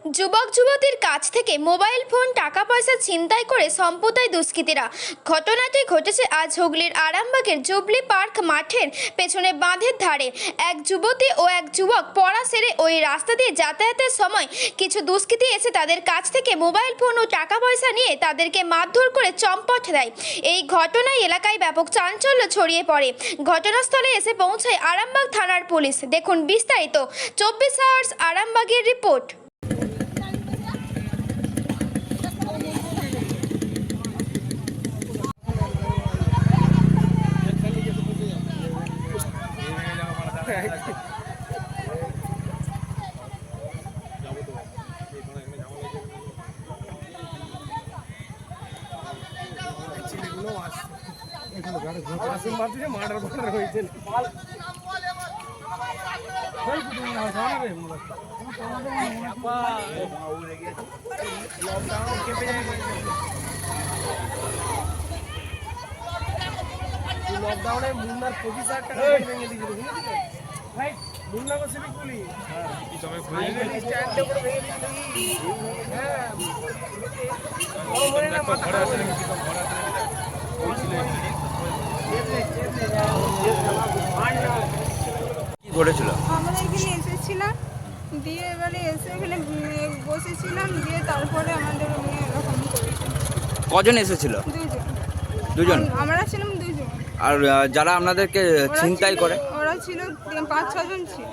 যুবক যুবতীর কাছ থেকে মোবাইল ফোন টাকা পয়সা ছিনতাই করে সম্প্রদায় দুষ্কৃতীরা। ঘটনাটি ঘটেছে আজ হুগলির আরামবাগের জুবলি পার্ক মাঠের পেছনে বাঁধের ধারে। এক যুবতী ও এক যুবক পড়া সেরে ওই রাস্তা দিয়ে যাতায়াতের সময় কিছু দুষ্কৃতী এসে তাদের কাছ থেকে মোবাইল ফোন ও টাকা পয়সা নিয়ে তাদেরকে মারধর করে চম্পট দেয়। এই ঘটনায় এলাকায় ব্যাপক চাঞ্চল্য ছড়িয়ে পড়ে। ঘটনাস্থলে এসে পৌঁছায় আরামবাগ থানার পুলিশ। দেখুন বিস্তারিত 24 আওয়ার্স আরামবাগের রিপোর্ট। লকডাউনে মুন্নার 25,000 টাকা ভেঙে দিয়েছিল, বুঝলি ভাই? মুন্না को सिविक पुलिस स्टैंड पर ভেঙে দিয়েছিল। হ্যাঁ ও মরে না মাথা খারাপ হয়ে গেছে। কি ঘটেছিল? আমরা এখানে এসেছিলাম, দিয়ে এবারে এসে এখানে বসেছিলাম, দিয়ে তারপরে আমাদের এরকম করেছে। কজন এসেছিল? দুজন? আমরা ছিলাম দুজন। আর যারা আপনাদেরকে ছিনতাই করে? ওরা ছিল 5-6 জন ছিল।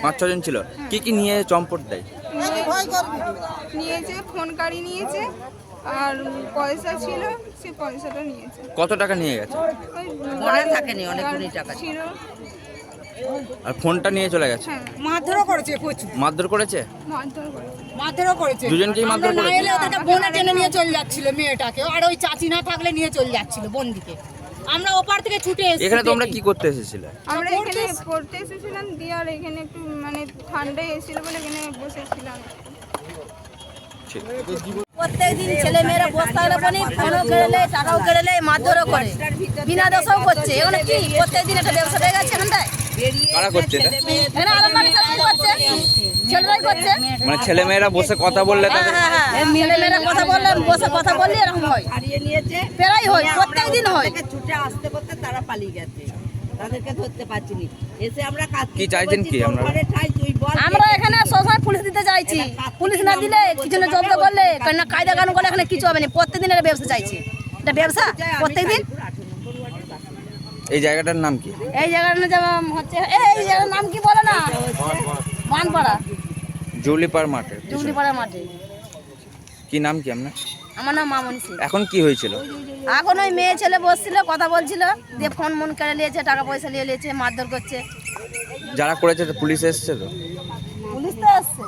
5-6 জন ছিল। কি কি নিয়ে চম্পট দেয়? নিয়েছে, ফোন কাড়ি নিয়েছে, আর পয়সা ছিল, সে পয়সাটা নিয়েছে। কত টাকা নিয়ে গেছে? মনে থাকেনি, অনেকগুলি টাকা ছিল। আর ফোনটা নিয়ে চলে গেছে? হ্যাঁ, মারধরও করেছে প্রচুর। মারধর করেছে? মারধরও করেছে। দুজনকেই মারধর আমরা না করেছে? এলে ওদেরকে বোনে টেনে নিয়ে চলে যাচ্ছিল মেয়েটাকে, আর ওই চাচি না থাকলে নিয়ে চলে যাচ্ছিল বন্দিকে। আমরা ওপার থেকে ছুটে এসেছি। এখানে তোমরা কি করতে এসেছিলে? আমরা এখানে পড়তে এসেছিলাম, দিয়ে আর এখানে একটু মানে ঠান্ডায় এসেছিল বলে এখানে বসেছিলাম। প্রত্যেকদিন ছেলে মেয়েরা বসে থাকলে পরে ফোনও কেড়ে টাকাও কেড়ে মারধরও করে, বিনা দোষও করছে। এখানে কি প্রত্যেকদিন একটা ব্যবসা হয়ে গেছে এখানটায়। কারা করছে এটা? এখানে আরামবাগ সবাই করছে, ছেলেরাই করছে। মানে ছেলে মেয়েরা বসে কথা বললে তাদের ছেলে মেয়েরা কথা বললে বসে কথা বললে এরকম হয়, প্রায় হয়, প্রত্যেকদিন হয়। ছুটে আসতে করতে তারা পালিয়ে গেছে, তাদেরকে ধরতে পারছিনি। এসে আমরা কাজ কি চাইছেন কি? আমরা এখানে সবসময় পুলিশ দিতে চাইছি, পুলিশ না দিলে কিছু না জব্দ করলে কায়দা কানুন করলে এখানে কিছু হবে না। প্রত্যেকদিন এটা ব্যবসা চাইছি, এটা ব্যবসা প্রত্যেকদিন। এই জায়গাটার নাম কি? এই জায়গার নাম হচ্ছে, এই জায়গার নাম কি বলে না, বানপাড়া, জুবলিপাড় মাঠে। জুবলিপাড়া মাঠে। কি নাম কি আপনার? আমার নাম মামনি সিং। এখন কি হয়েছিল? এখন ওই মেয়ে ছেলে বসছিল, কথা বলছিল, দিয়ে ফোন মন কেড়ে নিয়েছে, টাকা পয়সা নিয়ে নিয়েছে, মারধর করছে। যারা করেছে তো পুলিশ এসেছে তো? পুলিশ তো আসছে।